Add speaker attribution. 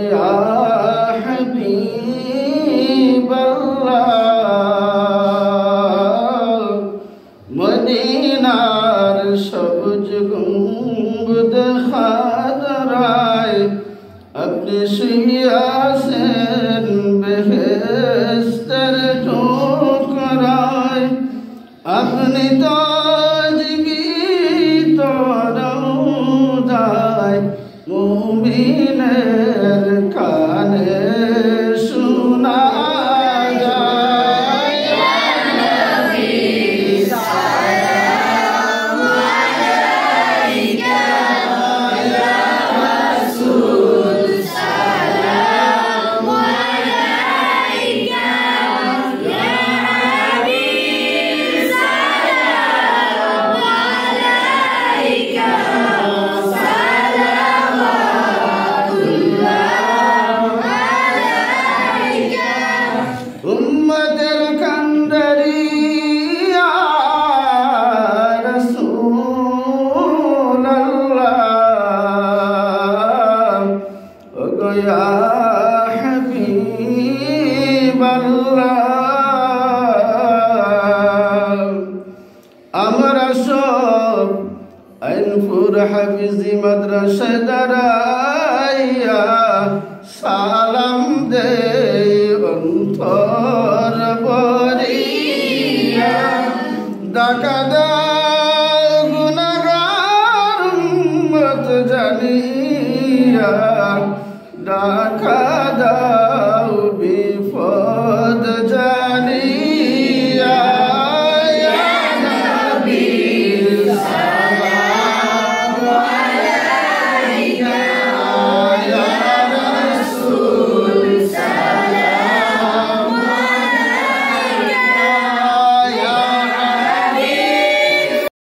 Speaker 1: या हबीब अल्लाह मदीनार सबज गुंबद खादराए अपने सियासन बेहस्तर ठोकराए अपनी ताजगी तो रौदाए मुमिनेर काने सुना जाए या नबी सलाम अलैका या रसूल सलाम अलैका या हबीब सलाम अलैका उम्मतेर कंदरी या रसूल अल्लाह ओ या हबीब अल्लाह আমরা সব আইনপুর হাফিজি মাদ্রাসা দাঁড়াইয়া সালাম দেই অন্তর ভরিয়া ডাকা দাও গুনাহগার উম্মত জানিয়া ডাকা